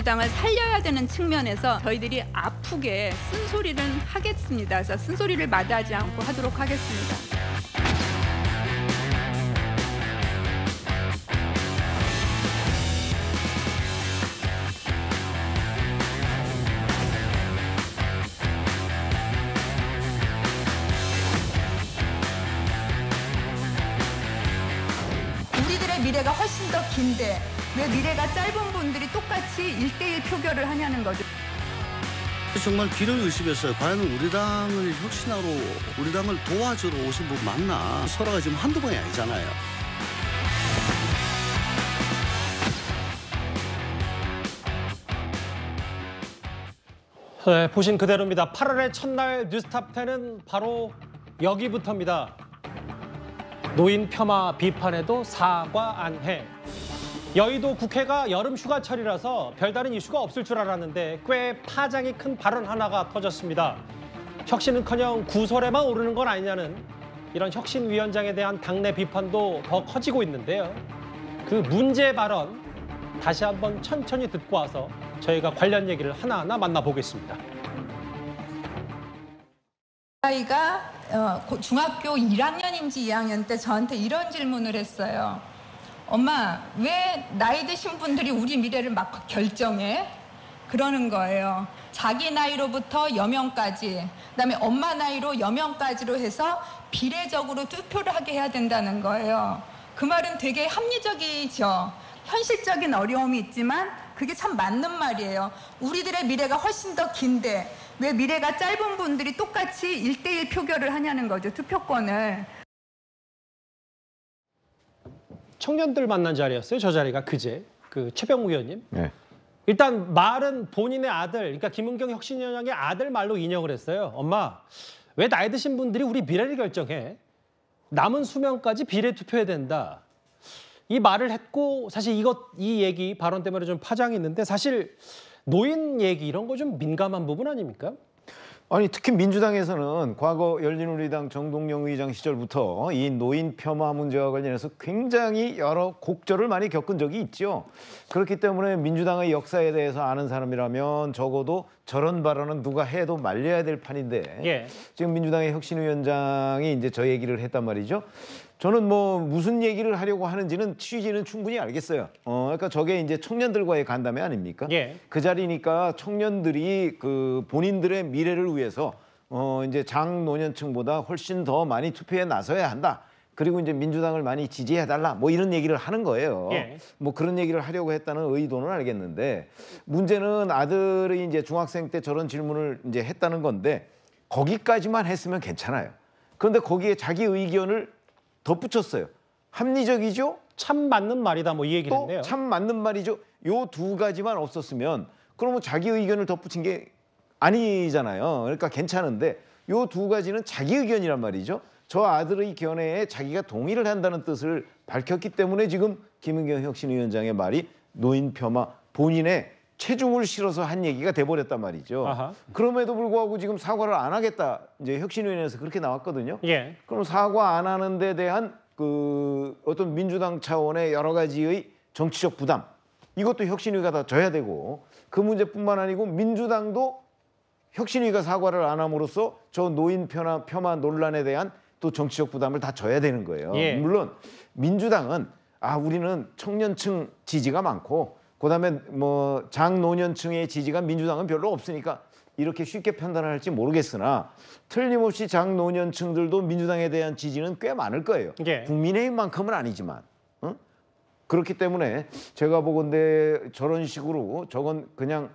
민주당을 살려야 되는 측면에서 저희들이 아프게 쓴소리를 하겠습니다. 그래서 쓴소리를 마다하지 않고 하도록 하겠습니다. 우리들의 미래가 훨씬 더 긴데 왜 미래가 짧은 분들이 똑같이 1대1 표결을 하냐는 거죠. 정말 귀를 의심했어요. 과연 우리 당을 혁신하러, 우리 당을 도와주러 오신 분 맞나? 서로가 지금 한두 번이 아니잖아요. 네, 보신 그대로입니다. 8월의 첫날 뉴스탑10은 바로 여기부터입니다. 노인 폄하 비판에도 사과 안 해. 여의도 국회가 여름 휴가철이라서 별다른 이슈가 없을 줄 알았는데 꽤 파장이 큰 발언 하나가 터졌습니다. 혁신은커녕 구설에만 오르는 건 아니냐는 이런 혁신위원장에 대한 당내 비판도 더 커지고 있는데요. 그 문제 발언 다시 한번 천천히 듣고 와서 저희가 관련 얘기를 하나하나 만나보겠습니다. 아이가 중학교 1학년인지 2학년 때 저한테 이런 질문을 했어요. 엄마, 왜 나이 드신 분들이 우리 미래를 막 결정해? 그러는 거예요. 자기 나이로부터 여명까지, 그다음에 엄마 나이로 여명까지로 해서 비례적으로 투표를 하게 해야 된다는 거예요. 그 말은 되게 합리적이죠. 현실적인 어려움이 있지만 그게 참 맞는 말이에요. 우리들의 미래가 훨씬 더 긴데 왜 미래가 짧은 분들이 똑같이 1대1 표결을 하냐는 거죠, 투표권을. 청년들 만난 자리였어요. 저 자리가 그제. 그 최병우 의원님. 네. 일단 말은 본인의 아들, 그러니까 김은경 혁신위원장의 아들 말로 인용을 했어요. 엄마, 왜 나이 드신 분들이 우리 미래를 결정해? 남은 수명까지 비례 투표해야 된다. 이 말을 했고 사실 이 얘기 발언 때문에 좀 파장이 있는데 사실 노인 얘기 이런 거 좀 민감한 부분 아닙니까? 아니 특히 민주당에서는 과거 열린우리당 정동영 의장 시절부터 이 노인 폄하 문제와 관련해서 굉장히 여러 곡절을 많이 겪은 적이 있죠. 그렇기 때문에 민주당의 역사에 대해서 아는 사람이라면 적어도 저런 발언은 누가 해도 말려야 될 판인데 예. 지금 민주당의 혁신위원장이 이제 저 얘기를 했단 말이죠. 저는 뭐 무슨 얘기를 하려고 하는지는 취지는 충분히 알겠어요. 그러니까 저게 이제 청년들과의 간담회 아닙니까? 예. 그 자리니까 청년들이 그 본인들의 미래를 위해서 이제 장노년층보다 훨씬 더 많이 투표에 나서야 한다. 그리고 이제 민주당을 많이 지지해달라. 뭐 이런 얘기를 하는 거예요. 예. 뭐 그런 얘기를 하려고 했다는 의도는 알겠는데 문제는 아들이 이제 중학생 때 저런 질문을 이제 했다는 건데 거기까지만 했으면 괜찮아요. 그런데 거기에 자기 의견을 덧붙였어요. 합리적이죠? 참 맞는 말이다 뭐 이 얘기를 했네요. 참 맞는 말이죠. 요 두 가지만 없었으면 그러면 자기 의견을 덧붙인 게 아니잖아요. 그러니까 괜찮은데 요 두 가지는 자기 의견이란 말이죠. 저 아들의 견해에 자기가 동의를 한다는 뜻을 밝혔기 때문에 지금 김은경 혁신위원장의 말이 노인 폄하 본인의 체중을 실어서 한 얘기가 돼버렸단 말이죠. 아하. 그럼에도 불구하고 지금 사과를 안 하겠다. 이제 혁신위원회에서 그렇게 나왔거든요. 예. 그럼 사과 안 하는 데 대한 그 어떤 민주당 차원의 여러 가지의 정치적 부담 이것도 혁신위가 다 져야 되고 그 문제뿐만 아니고 민주당도 혁신위가 사과를 안 함으로써 저 노인 폄하 논란에 대한 또 정치적 부담을 다 져야 되는 거예요. 예. 물론 민주당은 우리는 청년층 지지가 많고 그다음에 뭐 장노년층의 지지가 민주당은 별로 없으니까 이렇게 쉽게 판단할지 모르겠으나 틀림없이 장노년층들도 민주당에 대한 지지는 꽤 많을 거예요. 예. 국민의힘만큼은 아니지만 그렇기 때문에 제가 보건대 저런 식으로 저건 그냥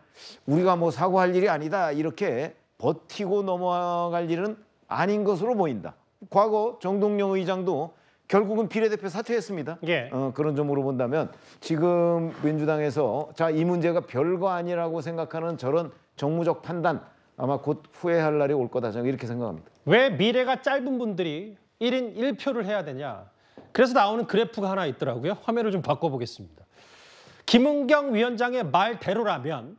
우리가 뭐 사과할 일이 아니다 이렇게 버티고 넘어갈 일은 아닌 것으로 보인다. 과거 정동영 의장도 결국은 비례대표 사퇴했습니다. 예. 그런 점으로 본다면 지금 민주당에서 이 문제가 별거 아니라고 생각하는 저런 정무적 판단 아마 곧 후회할 날이 올 거다 저는 이렇게 생각합니다. 왜 미래가 짧은 분들이 1인 1표를 해야 되냐. 그래서 나오는 그래프가 하나 있더라고요. 화면을 좀 바꿔보겠습니다. 김은경 위원장의 말대로라면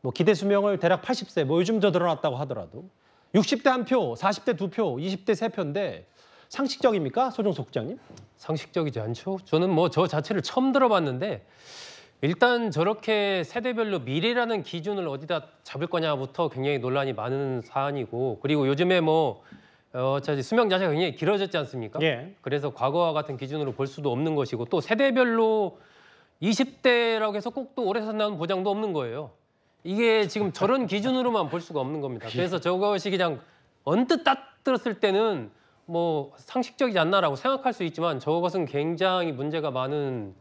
뭐 기대 수명을 대략 80세 뭐 요즘 더 늘어났다고 하더라도 60대 1표, 40대 2표, 20대 3표인데 상식적입니까? 소종석 국장님? 상식적이지 않죠. 저는 뭐 저 자체를 처음 들어봤는데 일단 저렇게 세대별로 미래라는 기준을 어디다 잡을 거냐부터 굉장히 논란이 많은 사안이고, 그리고 요즘에 뭐 수명 자체가 굉장히 길어졌지 않습니까? 예. 그래서 과거와 같은 기준으로 볼 수도 없는 것이고, 또 세대별로 20대라고 해서 꼭 또 오래 산다는 보장도 없는 거예요. 이게 지금 저런 기준으로만 볼 수가 없는 겁니다. 그래서 저것이 그냥 언뜻 딱 들었을 때는 뭐 상식적이지 않나라고 생각할 수 있지만, 저것은 굉장히 문제가 많은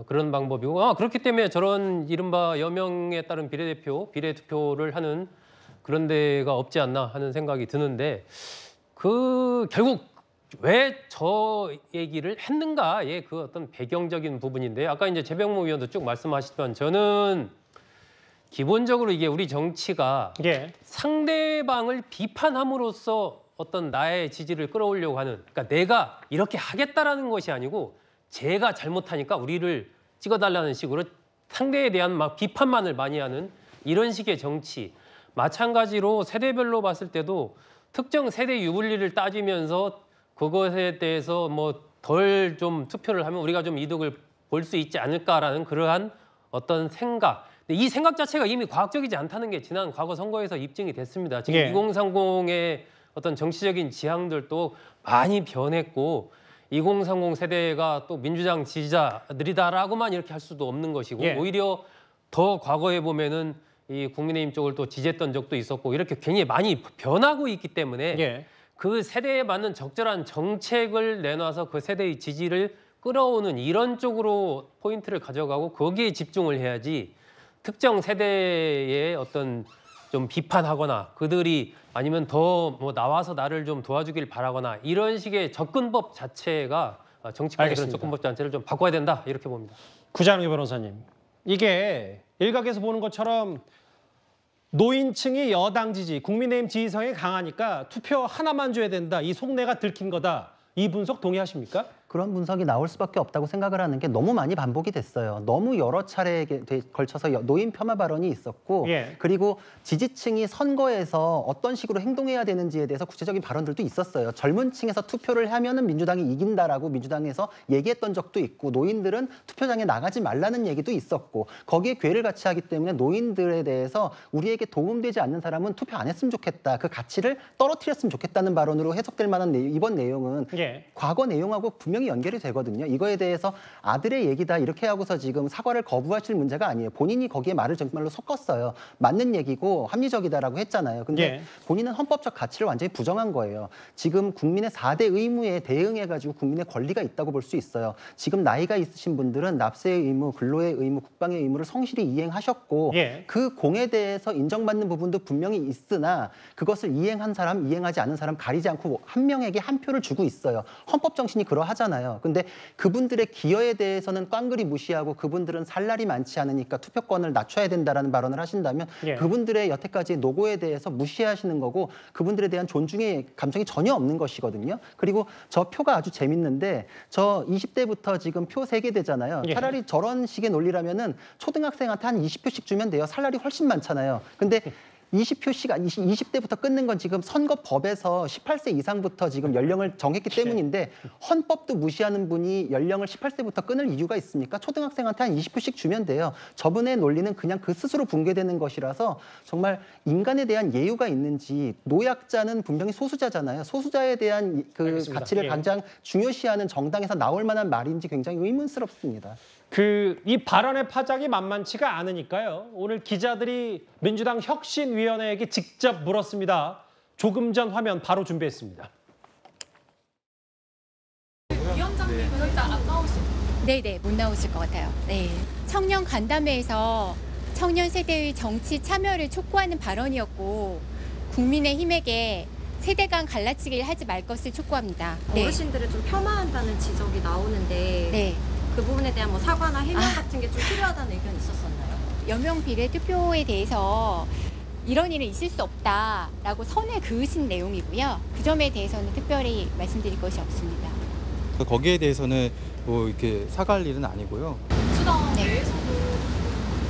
그런 방법이고, 그렇기 때문에 저런 이른바 여명에 따른 비례투표를 하는 그런 데가 없지 않나 하는 생각이 드는데, 결국 왜 저 얘기를 했는가의 그 어떤 배경적인 부분인데, 아까 이제 재병모 의원도 쭉 말씀하시지만, 저는 기본적으로 이게 우리 정치가 예. 상대방을 비판함으로써 어떤 나의 지지를 끌어오려고 하는, 그러니까 내가 이렇게 하겠다라는 것이 아니고 제가 잘못하니까 우리를 찍어달라는 식으로 상대에 대한 막 비판만을 많이 하는 이런 식의 정치. 마찬가지로 세대별로 봤을 때도 특정 세대 유불리를 따지면서 그것에 대해서 뭐 덜 좀 투표를 하면 우리가 좀 이득을 볼 수 있지 않을까라는 그러한 어떤 생각. 근데 이 생각 자체가 이미 과학적이지 않다는 게 지난 과거 선거에서 입증이 됐습니다. 지금 예. 2030의 어떤 정치적인 지향들도 많이 변했고, 2030 세대가 또 민주당 지지자들이다라고만 이렇게 할 수도 없는 것이고, 예. 오히려 더 과거에 보면은 이 국민의힘 쪽을 또 지지했던 적도 있었고, 이렇게 굉장히 많이 변하고 있기 때문에 예. 그 세대에 맞는 적절한 정책을 내놔서 그 세대의 지지를 끌어오는 이런 쪽으로 포인트를 가져가고 거기에 집중을 해야지, 특정 세대의 어떤 좀 비판하거나 그들이 아니면 더 뭐 나와서 나를 좀 도와주길 바라거나 이런 식의 접근법 자체가 정치권의 그런 알겠습니다. 접근법 자체를 좀 바꿔야 된다, 이렇게 봅니다. 구자룡 변호사님, 이게 일각에서 보는 것처럼 노인층이 여당 지지, 국민의힘 지지성이 강하니까 투표 하나만 줘야 된다, 이 속내가 들킨 거다, 이 분석 동의하십니까? 그런 분석이 나올 수밖에 없다고 생각을 하는 게 너무 많이 반복이 됐어요. 너무 여러 차례에 걸쳐서 노인 폄하 발언이 있었고, 예. 그리고 지지층이 선거에서 어떤 식으로 행동해야 되는지에 대해서 구체적인 발언들도 있었어요. 젊은 층에서 투표를 하면은 민주당이 이긴다라고 민주당에서 얘기했던 적도 있고, 노인들은 투표장에 나가지 말라는 얘기도 있었고, 거기에 궤를 같이 하기 때문에 노인들에 대해서 우리에게 도움되지 않는 사람은 투표 안 했으면 좋겠다, 그 가치를 떨어뜨렸으면 좋겠다는 발언으로 해석될 만한 이번 내용은 예. 과거 내용하고 분명히 연결이 되거든요. 이거에 대해서 아들의 얘기다 이렇게 하고서 지금 사과를 거부하실 문제가 아니에요. 본인이 거기에 말을 정말로 섞었어요. 맞는 얘기고 합리적이다라고 했잖아요. 근데 예. 본인은 헌법적 가치를 완전히 부정한 거예요. 지금 국민의 4대 의무에 대응해가지고 국민의 권리가 있다고 볼 수 있어요. 지금 나이가 있으신 분들은 납세의 의무, 근로의 의무, 국방의 의무를 성실히 이행하셨고, 예. 그 공에 대해서 인정받는 부분도 분명히 있으나 그것을 이행한 사람, 이행하지 않은 사람 가리지 않고 한 명에게 한 표를 주고 있어요. 헌법 정신이 그러하잖아요. 근데 그분들의 기여에 대해서는 꽝그리 무시하고, 그분들은 살 날이 많지 않으니까 투표권을 낮춰야 된다라는 발언을 하신다면, 예. 그분들의 여태까지 노고에 대해서 무시하시는 거고, 그분들에 대한 존중의 감정이 전혀 없는 것이거든요. 그리고 저 표가 아주 재밌는데, 저 20대부터 지금 표 3개 되잖아요. 예. 차라리 저런 식의 논리라면은 초등학생한테 한 20표씩 주면 돼요. 살 날이 훨씬 많잖아요. 근데 20표씩, 20대부터 끊는 건 지금 선거법에서 18세 이상부터 지금 연령을 정했기 때문인데, 헌법도 무시하는 분이 연령을 18세부터 끊을 이유가 있습니까? 초등학생한테 한 20표씩 주면 돼요. 저분의 논리는 그냥 그 스스로 붕괴되는 것이라서, 정말 인간에 대한 예우가 있는지, 노약자는 분명히 소수자잖아요. 소수자에 대한 그 알겠습니다. 가치를 예. 가장 중요시하는 정당에서 나올 만한 말인지 굉장히 의문스럽습니다. 이 발언의 파장이 만만치가 않으니까요. 오늘 기자들이 민주당 혁신위원회에게 직접 물었습니다. 조금 전 화면 바로 준비했습니다. 위원장님은 일단 안 나오실 네네, 못 나오실 것 같아요. 네. 청년 간담회에서 청년 세대의 정치 참여를 촉구하는 발언이었고, 국민의힘에게 세대 간 갈라치기를 하지 말 것을 촉구합니다. 네. 어르신들을 좀 폄하한다는 지적이 나오는데 네. 그 부분에 대한 뭐 사과나 해명 같은 게 좀 필요하다는 의견이 있었었나요? 여명 비례 투표에 대해서 이런 일은 있을 수 없다라고 선을 그으신 내용이고요. 그 점에 대해서는 특별히 말씀드릴 것이 없습니다. 거기에 대해서는 뭐 이렇게 사과할 일은 아니고요. 민주당 네. 내에서도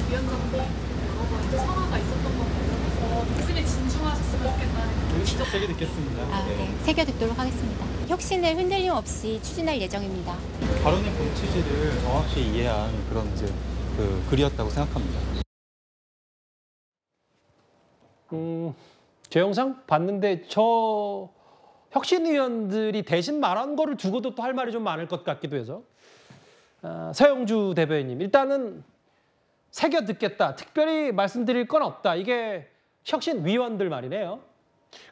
위원장님 여러 번 이제 사과가 있었던 것 관련해서 말씀에 진중하셨으면 좋겠다는 직접 새겨 듣겠습니다. 네. 새겨 듣도록 하겠습니다. 혁신을 흔들림 없이 추진할 예정입니다. 발언의 본 취지를 정확히 이해한 그런 이제 그 글이었다고 생각합니다. 저 영상 봤는데 저 혁신위원들이 대신 말한 거를 두고도 또 할 말이 좀 많을 것 같기도 해서 서영주 대변인님 일단은 새겨 듣겠다. 특별히 말씀드릴 건 없다. 이게 혁신위원들 말이네요.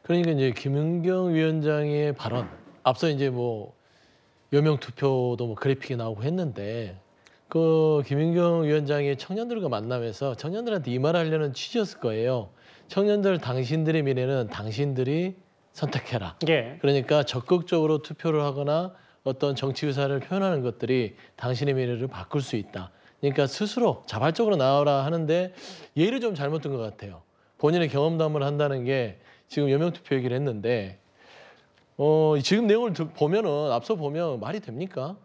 그러니까 이제 김은경 위원장의 발언 앞서 이제 뭐 여명 투표도 뭐 그래픽이 나오고 했는데 그 김은경 위원장이 청년들과 만나면서 청년들한테 이 말을 하려는 취지였을 거예요. 청년들 당신들의 미래는 당신들이 선택해라. 예. 그러니까 적극적으로 투표를 하거나 어떤 정치 의사를 표현하는 것들이 당신의 미래를 바꿀 수 있다. 그러니까 스스로 자발적으로 나오라 하는데 예를 좀 잘못 든 것 같아요. 본인의 경험담을 한다는 게 지금 여명투표 얘기를 했는데 지금 내용을 보면은 앞서 보면 말이 됩니까?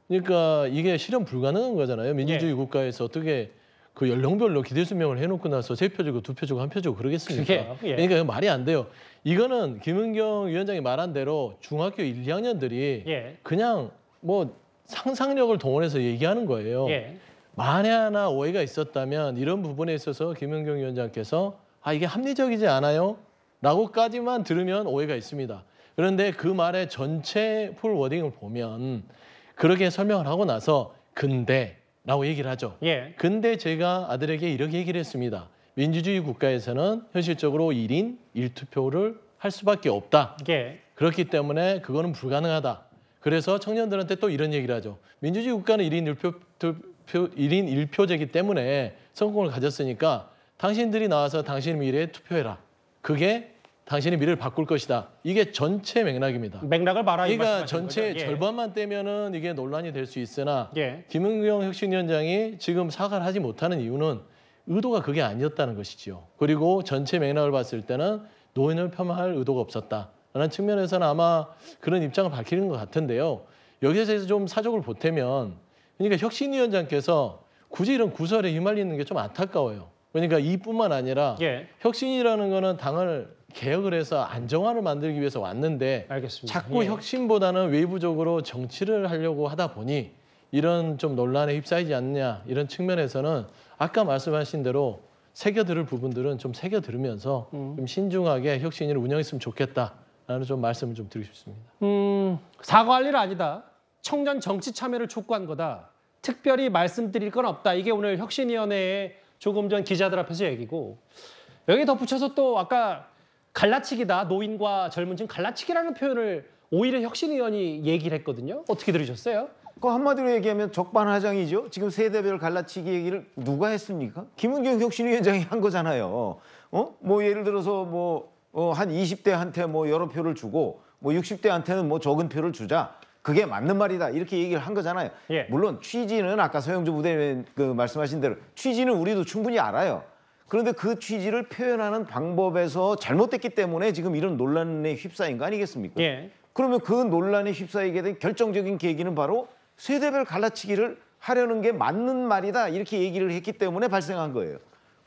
그러니까 이게 실현 불가능한 거잖아요. 민주주의 국가에서 어떻게 그 연령별로 기대 수명을 해놓고 나서 3표 주고 2표 주고 1표 주고 그러겠습니까? 예. 그러니까 이거 말이 안 돼요. 이거는 김은경 위원장이 말한 대로 중학교 1, 2학년들이 예. 그냥 뭐 상상력을 동원해서 얘기하는 거예요. 예. 만에 하나 오해가 있었다면 이런 부분에 있어서 김은경 위원장께서 이게 합리적이지 않아요? 라고까지만 들으면 오해가 있습니다. 그런데 그 말의 전체 풀 워딩을 보면 그렇게 설명을 하고 나서 근데 라고 얘기를 하죠. 예. 근데 제가 아들에게 이렇게 얘기를 했습니다. 민주주의 국가에서는 현실적으로 1인 1투표를 할 수밖에 없다. 예. 그렇기 때문에 그거는 불가능하다. 그래서 청년들한테 또 이런 얘기를 하죠. 민주주의 국가는 1인 1표제이기 때문에 선거권을 가졌으니까 당신들이 나와서 당신의 미래에 투표해라. 그게 당신의 미래를 바꿀 것이다. 이게 전체 맥락입니다. 맥락을 말하는 그러니까 전체 거죠? 예. 절반만 떼면은 이게 논란이 될 수 있으나 예. 김은경 혁신위원장이 지금 사과를 하지 못하는 이유는 의도가 그게 아니었다는 것이죠. 그리고 전체 맥락을 봤을 때는 노인을 폄하할 의도가 없었다라는 측면에서는 아마 그런 입장을 밝히는 것 같은데요. 여기서 좀 사족을 보태면 그러니까 혁신위원장께서 굳이 이런 구설에 휘말리는 게 좀 안타까워요. 그러니까 이뿐만 아니라 예. 혁신이라는 거는 당을 개혁을 해서 안정화를 만들기 위해서 왔는데 알겠습니다. 자꾸 예. 혁신보다는 외부적으로 정치를 하려고 하다 보니 이런 좀 논란에 휩싸이지 않느냐 이런 측면에서는 아까 말씀하신 대로 새겨들을 부분들은 좀 새겨들으면서 좀 신중하게 혁신위를 운영했으면 좋겠다라는 좀 말씀을 좀 드리고 싶습니다. 사과할 일 아니다. 청년 정치 참여를 촉구한 거다. 특별히 말씀드릴 건 없다. 이게 오늘 혁신위원회의 조금 전 기자들 앞에서 얘기고 여기 덧붙여서 또 아까 갈라치기다. 노인과 젊은 층 갈라치기라는 표현을 오히려 혁신위원이 얘기를 했거든요. 어떻게 들으셨어요? 그 한마디로 얘기하면 적반하장이죠. 지금 세대별 갈라치기 얘기를 누가 했습니까? 김은경 혁신위원장이 한 거잖아요. 뭐 예를 들어서 한 20대한테 뭐 여러 표를 주고 뭐 60대한테는 뭐 적은 표를 주자. 그게 맞는 말이다. 이렇게 얘기를 한 거잖아요. 예. 물론 취지는 아까 서영주 부대변인 말씀하신 대로 취지는 우리도 충분히 알아요. 그런데 그 취지를 표현하는 방법에서 잘못됐기 때문에 지금 이런 논란에 휩싸인 거 아니겠습니까? 예. 그러면 그 논란에 휩싸이게 된 결정적인 계기는 바로 세대별 갈라치기를 하려는 게 맞는 말이다. 이렇게 얘기를 했기 때문에 발생한 거예요.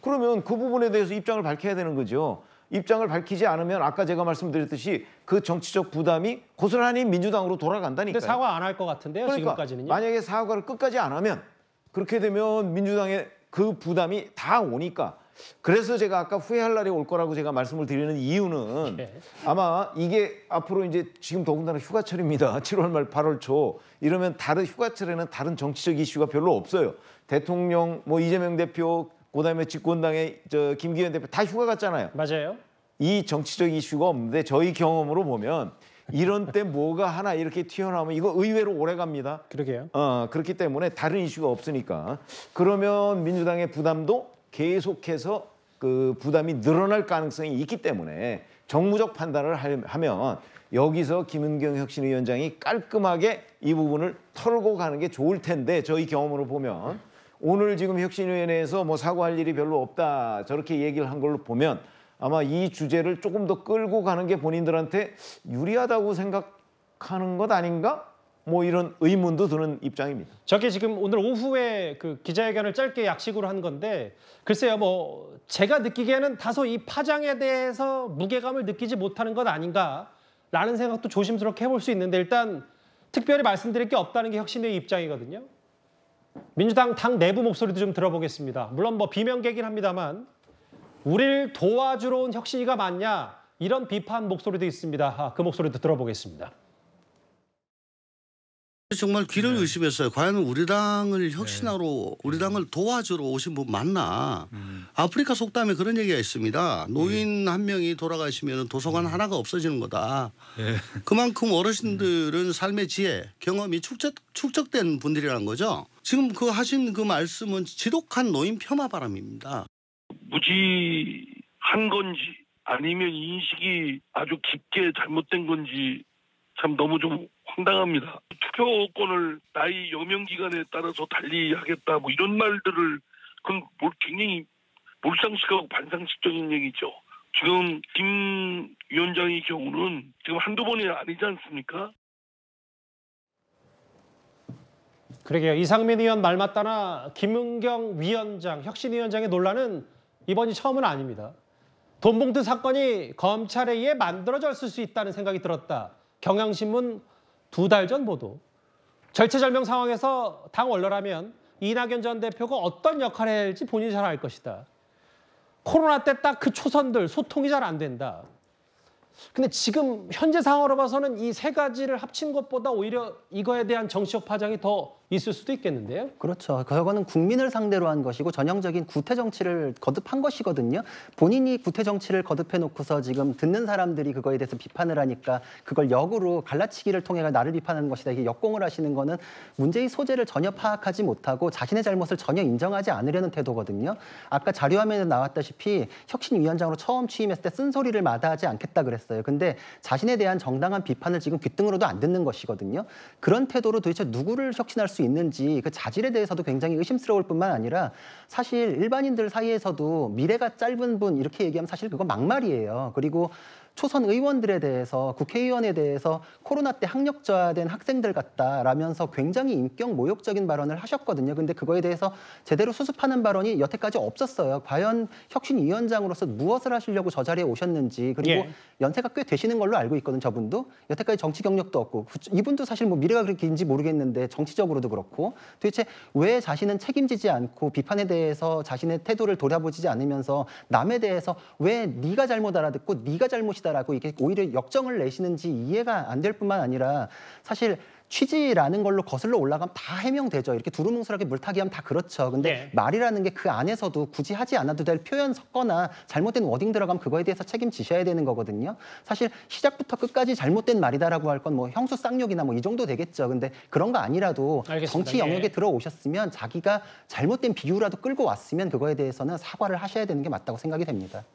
그러면 그 부분에 대해서 입장을 밝혀야 되는 거죠. 입장을 밝히지 않으면 아까 제가 말씀드렸듯이 그 정치적 부담이 고스란히 민주당으로 돌아간다니까요. 근데 사과 안 할 것 같은데요, 그러니까 지금까지는요? 만약에 사과를 끝까지 안 하면 그렇게 되면 민주당의 그 부담이 다 오니까 그래서 제가 아까 후회할 날이 올 거라고 제가 말씀을 드리는 이유는 예. 아마 이게 앞으로 이제 지금 더군다나 휴가철입니다. 7월 말 8월 초 이러면 다른 휴가철에는 다른 정치적 이슈가 별로 없어요. 대통령 뭐 이재명 대표 그다음에 집권당의 김기현 대표 다 휴가 갔잖아요. 맞아요. 이 정치적 이슈가 없는데 저희 경험으로 보면 이런 때 뭐가 하나 이렇게 튀어나오면 이거 의외로 오래 갑니다. 그러게요. 그렇기 때문에 다른 이슈가 없으니까 그러면 민주당의 부담도 계속해서 그 부담이 늘어날 가능성이 있기 때문에 정무적 판단을 하면 여기서 김은경 혁신위원장이 깔끔하게 이 부분을 털고 가는 게 좋을 텐데 저희 경험으로 보면 오늘 지금 혁신위원회에서 뭐 사과할 일이 별로 없다 저렇게 얘기를 한 걸로 보면 아마 이 주제를 조금 더 끌고 가는 게 본인들한테 유리하다고 생각하는 것 아닌가? 뭐 이런 의문도 드는 입장입니다. 저게 지금 오늘 오후에 그 기자회견을 짧게 약식으로 한 건데 글쎄요, 뭐 제가 느끼기에는 다소 이 파장에 대해서 무게감을 느끼지 못하는 것 아닌가라는 생각도 조심스럽게 해볼 수 있는데 일단 특별히 말씀드릴 게 없다는 게 혁신위의 입장이거든요. 민주당 당 내부 목소리도 좀 들어보겠습니다. 물론 뭐 비명계긴 합니다만 우리를 도와주러 온 혁신이가 맞냐 이런 비판 목소리도 있습니다. 그 목소리도 들어보겠습니다. 정말 귀를 의심했어요. 과연 우리 당을 혁신하러 우리 당을 도와주러 오신 분 맞나? 아프리카 속담에 그런 얘기가 있습니다. 노인 한 명이 돌아가시면 도서관 하나가 없어지는 거다. 그만큼 어르신들은 삶의 지혜, 경험이 축적된 분들이라는 거죠. 지금 그 하신 그 말씀은 지독한 노인 폄하 발언입니다. 무지한 건지 아니면 인식이 아주 깊게 잘못된 건지 참 너무 좀 황당합니다. 투표권을 나이 여명 기간에 따라서 달리하겠다 뭐 이런 말들을 그건 굉장히 몰상식하고 반상식적인 얘기죠. 지금 김 위원장의 경우는 지금 한두 번이 아니지 않습니까? 그러게요. 이상민 의원 말 맞다나 김은경 위원장, 혁신위원장의 논란은 이번이 처음은 아닙니다. 돈봉투 사건이 검찰에 의해 만들어졌을 수 있다는 생각이 들었다. 경향신문 2달 전 보도. 절체절명 상황에서 당 원로라면 이낙연 전 대표가 어떤 역할을 해야 할지 본인이 잘 알 것이다. 코로나 때 딱 그 초선들 소통이 잘 안 된다. 근데 지금 현재 상황으로 봐서는 이 세 가지를 합친 것보다 오히려 이거에 대한 정치적 파장이 더 있을 수도 있겠는데요. 그렇죠. 그거는 국민을 상대로 한 것이고 전형적인 구태 정치를 거듭한 것이거든요. 본인이 구태 정치를 거듭해 놓고서 지금 듣는 사람들이 그거에 대해서 비판을 하니까 그걸 역으로 갈라치기를 통해 나를 비판하는 것이다. 이게 역공을 하시는 거는 문제의 소재를 전혀 파악하지 못하고 자신의 잘못을 전혀 인정하지 않으려는 태도거든요. 아까 자료화면에 나왔다시피 혁신위원장으로 처음 취임했을 때 쓴소리를 마다하지 않겠다 그랬어요. 근데 자신에 대한 정당한 비판을 지금 귀등으로도 안 듣는 것이거든요. 그런 태도로 도대체 누구를 혁신할 수 있는지 그 자질에 대해서도 굉장히 의심스러울 뿐만 아니라 사실 일반인들 사이에서도 미래가 짧은 분 이렇게 얘기하면 사실 그거 막말이에요. 그리고 초선 의원들에 대해서 국회의원에 대해서 코로나 때 학력저하된 학생들 같다라면서 굉장히 인격 모욕적인 발언을 하셨거든요. 근데 그거에 대해서 제대로 수습하는 발언이 여태까지 없었어요. 과연 혁신위원장으로서 무엇을 하시려고 저 자리에 오셨는지 그리고 연세가 꽤 되시는 걸로 알고 있거든요. 저분도 여태까지 정치 경력도 없고 이분도 사실 뭐 미래가 그렇게 긴지 모르겠는데 정치적으로도 그렇고 도대체 왜 자신은 책임지지 않고 비판에 대해서 자신의 태도를 돌아보지 않으면서 남에 대해서 왜 네가 잘못 알아듣고 네가 잘못이다라고 이게 오히려 역정을 내시는지 이해가 안 될 뿐만 아니라 사실 취지라는 걸로 거슬러 올라가면 다 해명되죠. 이렇게 두루뭉술하게 물타기 하면 다 그렇죠. 근데 말이라는 게 그 안에서도 굳이 하지 않아도 될 표현 섞거나 잘못된 워딩 들어가면 그거에 대해서 책임지셔야 되는 거거든요. 사실 시작부터 끝까지 잘못된 말이다라고 할 건 뭐 형수 쌍욕이나 뭐 이 정도 되겠죠. 근데 그런 거 아니라도 알겠습니다. 정치 영역에 들어오셨으면 자기가 잘못된 비유라도 끌고 왔으면 그거에 대해서는 사과를 하셔야 되는 게 맞다고 생각이 됩니다.